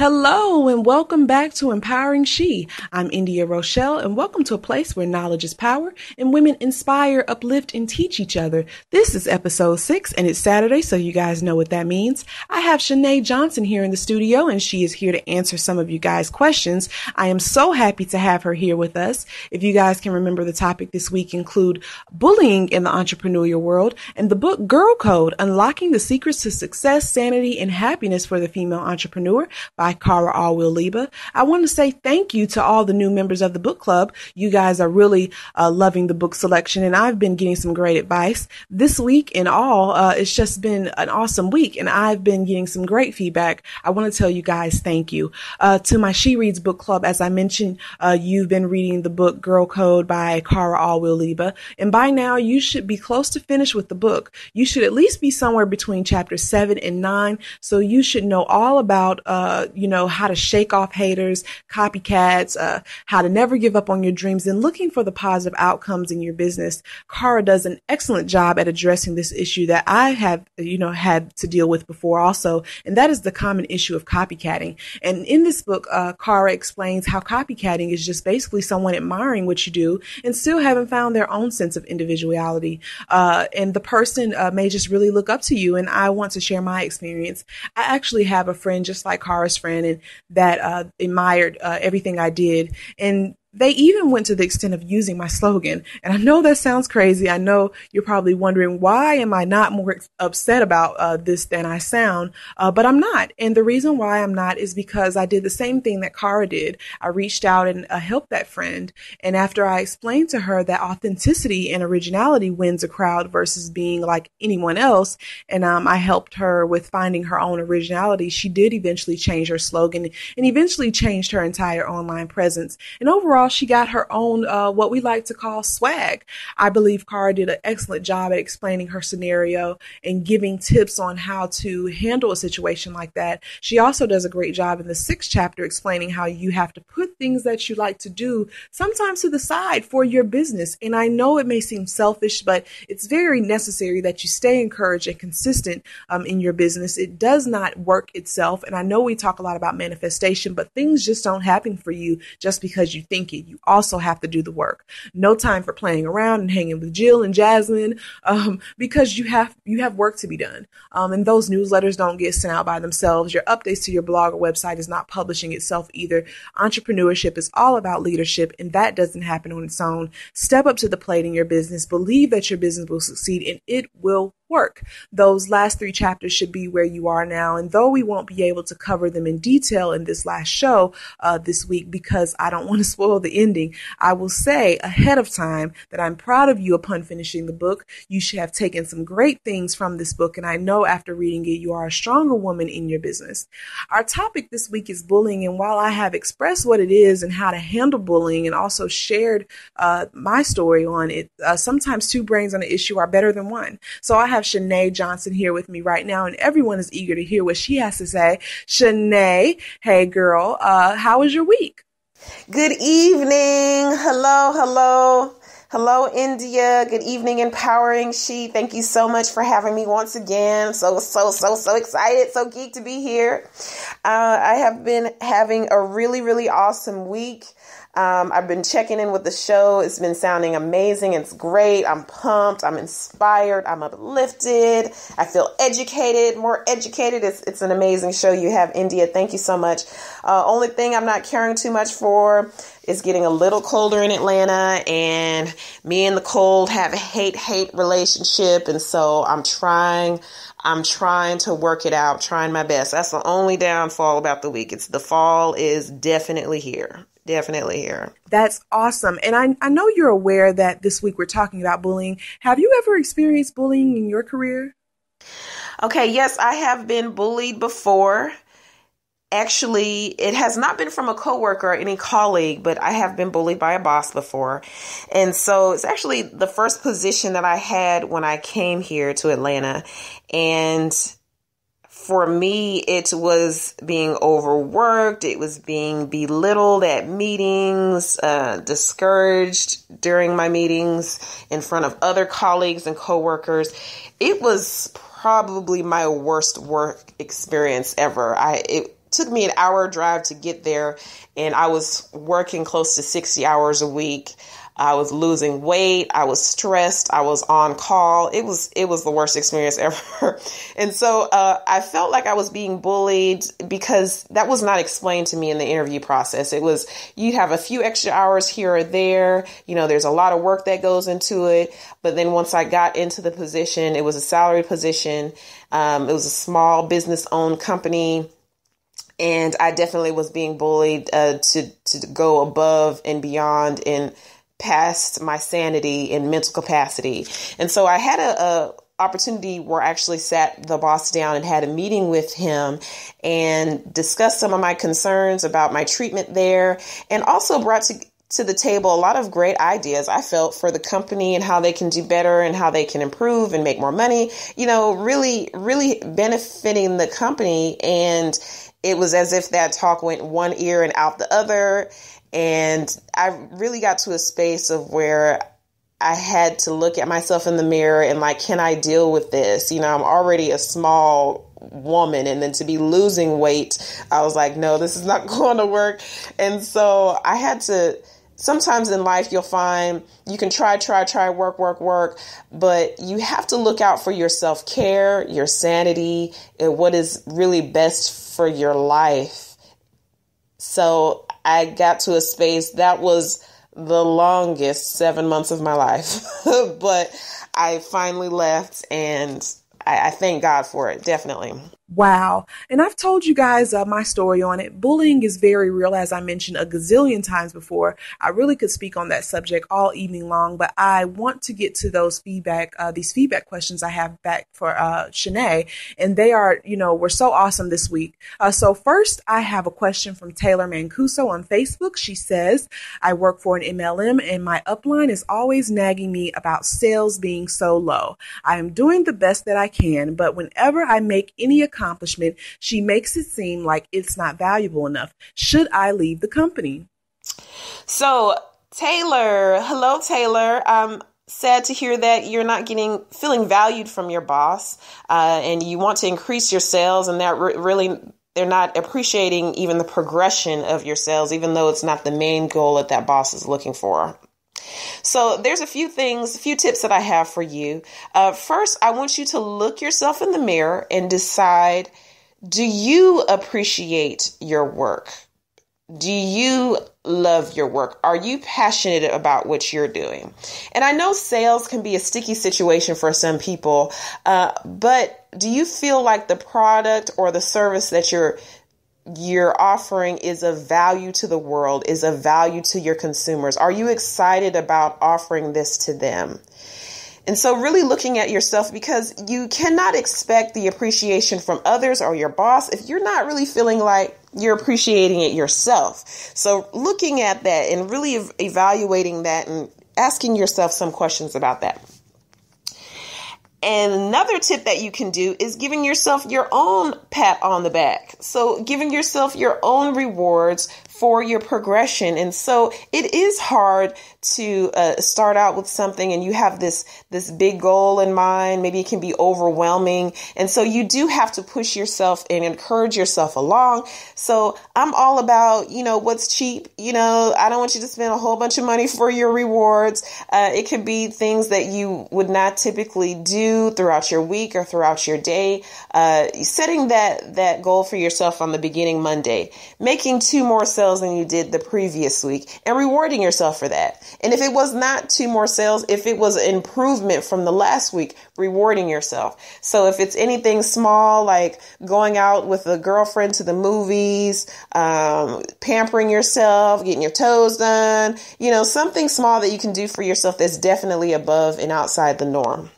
Hello and welcome back to Empowering She. I'm Rochelle and welcome to a place where knowledge is power and women inspire, uplift, and teach each other. This is episode 6 and it's Saturday, so you guys know what that means. I have Shenee Johnson here in the studio and she is here to answer some of you guys' questions. I am so happy to have her here with us. If you guys can remember, the topic this week include bullying in the entrepreneurial world and the book Girl Code, Unlocking the Secrets to Success, Sanity, and Happiness for the Female Entrepreneur by Cara Alwill-Liba. I want to say thank you to all the new members of the book club. You guys are really loving the book selection, and I've been getting some great advice. This week in all, it's just been an awesome week, and I've been getting some great feedback. I want to tell you guys thank you. To my She Reads book club, as I mentioned, you've been reading the book Girl Code by Cara Alwill-Liba, and by now you should be close to finish with the book. You should at least be somewhere between chapters 7 and 9, so you should know all about how to shake off haters, copycats, how to never give up on your dreams, and looking for the positive outcomes in your business. Cara does an excellent job at addressing this issue that I have, had to deal with before also, and that is the common issue of copycatting. And in this book, Cara explains how copycatting is just basically someone admiring what you do and still haven't found their own sense of individuality. And the person may just really look up to you. And I want to share my experience. I actually have a friend just like Cara's friend, and that admired everything I did. And they even went to the extent of using my slogan. And I know that sounds crazy. I know you're probably wondering, why am I not more upset about this than I sound? But I'm not. And the reason why I'm not is because I did the same thing that Cara did. I reached out and helped that friend. And after I explained to her that authenticity and originality wins a crowd versus being like anyone else, and I helped her with finding her own originality, she did eventually change her slogan and eventually changed her entire online presence. And overall, she got her own, what we like to call swag. I believe Cara did an excellent job at explaining her scenario and giving tips on how to handle a situation like that. She also does a great job in the 6th chapter explaining how you have to put things that you like to do sometimes to the side for your business. And I know it may seem selfish, but it's very necessary that you stay encouraged and consistent in your business. It does not work itself. And I know we talk a lot about manifestation, but things just don't happen for you just because you think it. You also have to do the work. No time for playing around and hanging with Jill and Jasmine, because you have work to be done. And those newsletters don't get sent out by themselves. Your updates to your blog or website is not publishing itself either. Entrepreneurship is all about leadership, and that doesn't happen on its own. Step up to the plate in your business. Believe that your business will succeed, and it will work. Those last 3 chapters should be where you are now. And though we won't be able to cover them in detail in this last show this week, because I don't want to spoil the ending, I will say ahead of time that I'm proud of you upon finishing the book. You should have taken some great things from this book. And I know after reading it, you are a stronger woman in your business. Our topic this week is bullying. And while I have expressed what it is and how to handle bullying and also shared my story on it, sometimes 2 brains on an issue are better than one. So I have Shenee Johnson here with me right now, and everyone is eager to hear what she has to say. Shenee, hey girl, how was your week? Good evening. Hello, India. Good evening, Empowering She. Thank you so much for having me once again. So excited, so geeked to be here. I have been having a really awesome week. I've been checking in with the show. It's been sounding amazing. It's great. I'm pumped. I'm inspired. I'm uplifted. I feel educated, more educated. It's an amazing show you have, India. Thank you so much. Only thing I'm not caring too much for is getting a little colder in Atlanta, and me and the cold have a hate relationship. And so I'm trying to work it out, trying my best. That's the only downfall about the week. It's the fall is definitely here. Definitely here. That's awesome. And I know you're aware that this week we're talking about bullying. Have you ever experienced bullying in your career? Okay, yes, I have been bullied before. Actually, it has not been from a coworker or any colleague, but I have been bullied by a boss before. And so it's actually the first position that I had when I came here to Atlanta. And for me, it was being overworked. It was being belittled at meetings, discouraged during my meetings in front of other colleagues and coworkers. It was probably my worst work experience ever. took me an hour drive to get there, and I was working close to 60 hours a week. I was losing weight. I was stressed. I was on call. It was the worst experience ever. And so I felt like I was being bullied because that was not explained to me in the interview process. It was, you have a few extra hours here or there. You know, there's a lot of work that goes into it. But then once I got into the position, it was a salary position. It was a small business owned company. And I definitely was being bullied to go above and beyond and past my sanity and mental capacity. And so I had a opportunity where I actually sat the boss down and had a meeting with him and discussed some of my concerns about my treatment there, and also brought to the table a lot of great ideas I felt for the company and how they can do better and how they can improve and make more money, you know, really, really benefiting the company. And it was as if that talk went one ear and out the other. And I really got to a space of where I had to look at myself in the mirror and like, can I deal with this? You know, I'm already a small woman, and then to be losing weight, I was like, no, this is not going to work. And so I had to, sometimes in life, you'll find you can try, work, but you have to look out for your self-care, your sanity, and what is really best for your life. So I got to a space that was the longest 7 months of my life, but I finally left, and I thank God for it. Definitely. Wow. And I've told you guys my story on it. Bullying is very real, as I mentioned a gazillion times before. I really could speak on that subject all evening long, but I want to get to those these feedback questions I have back for Shenee. And they are, were so awesome this week. So first, I have a question from Taylor Mancuso on Facebook. She says, I work for an MLM and my upline is always nagging me about sales being so low. I am doing the best that I can, but whenever I make any accomplishment, she makes it seem like it's not valuable enough. Should I leave the company? So Taylor, hello, Taylor. I'm sad to hear that you're not feeling valued from your boss, and you want to increase your sales, and that really, they're not appreciating even the progression of your sales, even though it's not the main goal that boss is looking for. So there's a few tips that I have for you. First, I want you to look yourself in the mirror and decide, do you appreciate your work? Do you love your work? Are you passionate about what you're doing? And I know sales can be a sticky situation for some people, but do you feel like the product or the service that you're offering is of value to the world, is of value to your consumers? Are you excited about offering this to them? And so really looking at yourself, because you cannot expect the appreciation from others or your boss if you're not really feeling like you're appreciating it yourself. So looking at that and really evaluating that and asking yourself some questions about that. And another tip that you can do is giving yourself your own pat on the back. So giving yourself your own rewards for your progression. And so it is hard to start out with something and you have this big goal in mind. Maybe it can be overwhelming. And so you do have to push yourself and encourage yourself along. So I'm all about, what's cheap. I don't want you to spend a whole bunch of money for your rewards. It could be things that you would not typically do throughout your week or throughout your day. Setting that goal for yourself on the beginning Monday, making 2 more sales than you did the previous week, and rewarding yourself for that. And if it was not 2 more sales, if it was an improvement from the last week, rewarding yourself. So if it's anything small, like going out with a girlfriend to the movies, pampering yourself, getting your toes done, something small that you can do for yourself that's definitely above and outside the norm.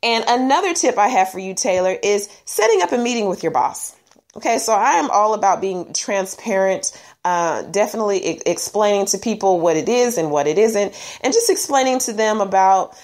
And another tip I have for you, Taylor, is setting up a meeting with your boss. Okay, so I am all about being transparent, definitely explaining to people what it is and what it isn't, and just explaining to them about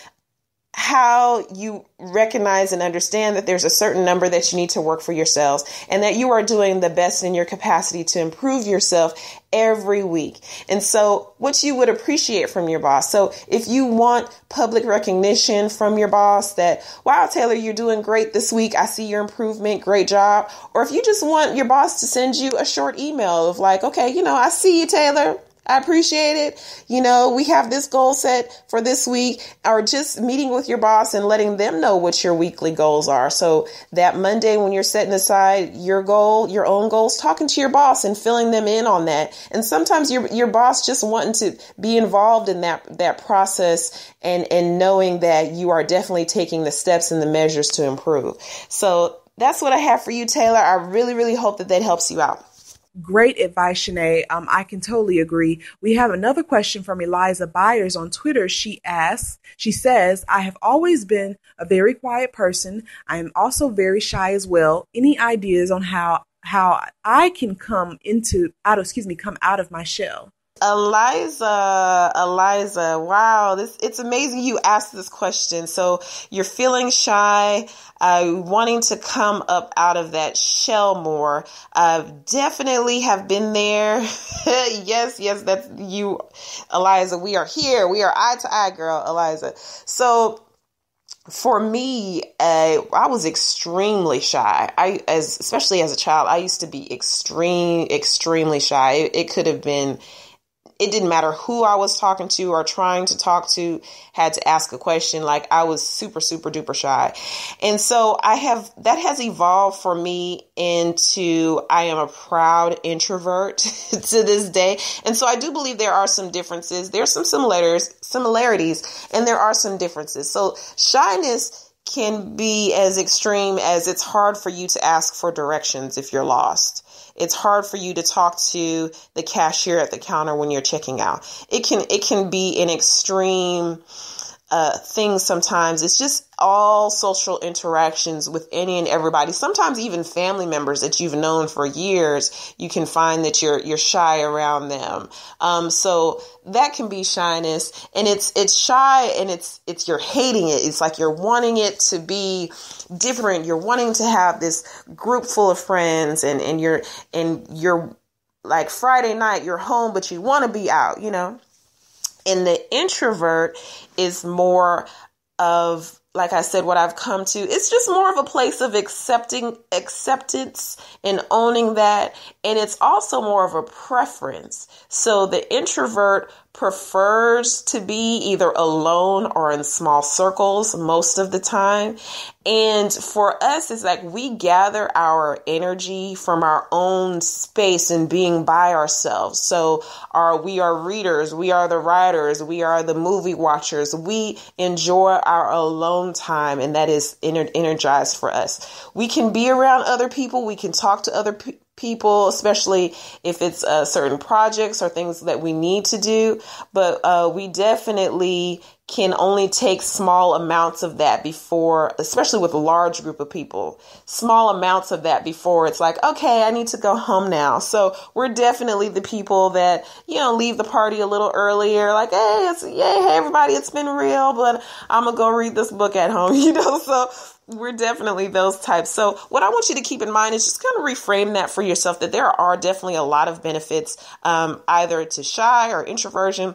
how you recognize and understand that there's a certain number that you need to work for yourselves and that you are doing the best in your capacity to improve yourself every week. And so what you would appreciate from your boss. So if you want public recognition from your boss that, wow, Taylor, you're doing great this week. I see your improvement. Great job. Or if you just want your boss to send you a short email of like, okay, I see you, Taylor. I appreciate it. We have this goal set for this week, or just meeting with your boss and letting them know what your weekly goals are. So that Monday, when you're setting aside your own goals, talking to your boss and filling them in on that. And sometimes your boss just wanting to be involved in that process and knowing that you are definitely taking the steps and the measures to improve. So that's what I have for you, Taylor. I really, really hope that helps you out. Great advice, Shenee. I can totally agree. We have another question from Eliza Byers on Twitter. She says, I have always been a very quiet person. I am also very shy as well. Any ideas on how I can come out of my shell? Eliza, wow, it's amazing you asked this question. So you're feeling shy, wanting to come up out of that shell more. Definitely have been there. Yes, that's you, Eliza. We are here. We are eye to eye, girl, Eliza. So for me, I was extremely shy. Especially as a child, I used to be extremely shy. It didn't matter who I was talking to or trying to talk to, had to ask a question. Like, I was super, super duper shy. And so that has evolved for me into, I am a proud introvert to this day. And so I do believe there are some differences. There's some similarities, and there are some differences. So shyness can be as extreme as it's hard for you to ask for directions if you're lost. It's hard for you to talk to the cashier at the counter when you're checking out. It can be an extreme thing sometimes. It's just all social interactions with any and everybody. Sometimes even family members that you've known for years, you can find that you're shy around them. So that can be shyness, and it's shy, and it's you're hating it. It's like you're wanting it to be different. You're wanting to have this group full of friends, and you're like Friday night, you're home, but you want to be out, And the introvert is more of, like I said, what I've come to. It's just more of a place of acceptance and owning that. And it's also more of a preference. So the introvert prefers to be either alone or in small circles most of the time. And for us, it's like we gather our energy from our own space and being by ourselves. So we are readers, we are the writers, we are the movie watchers. We enjoy our alone time, and that is energized for us. We can be around other people. We can talk to other people, especially if it's certain projects or things that we need to do. But we definitely can only take small amounts of that before, especially with a large group of people, small amounts of that before it's like, okay, I need to go home now. So we're definitely the people that, leave the party a little earlier, like, hey, hey, everybody, it's been real, but I'm going to go read this book at home, so we're definitely those types. So what I want you to keep in mind is just kind of reframe that for yourself, that there are definitely a lot of benefits, either to shy or introversion,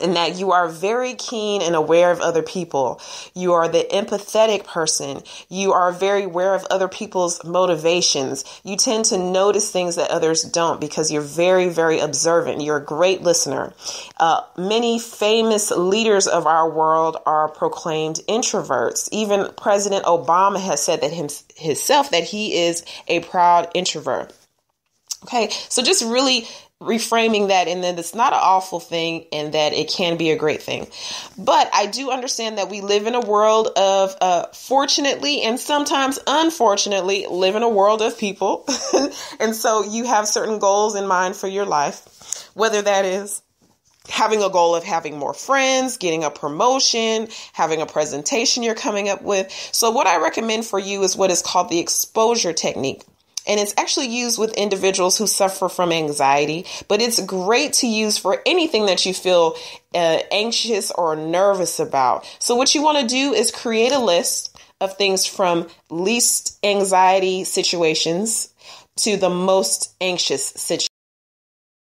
and that you are very keen and aware of other people. You are the empathetic person. You are very aware of other people's motivations. You tend to notice things that others don't because you're very, very observant. You're a great listener. Many famous leaders of our world are proclaimed introverts. Even President Obama has said that himself that he is a proud introvert. Okay, so just really reframing that, and then it's not an awful thing, and that it can be a great thing. But I do understand that we live in a world of, fortunately and sometimes unfortunately, live in a world of people. And so you have certain goals in mind for your life, whether that is having a goal of having more friends, getting a promotion, having a presentation you're coming up with. So what I recommend for you is what is called the exposure technique. And it's actually used with individuals who suffer from anxiety, but it's great to use for anything that you feel anxious or nervous about. So what you want to do is create a list of things from least anxiety situations to the most anxious situations.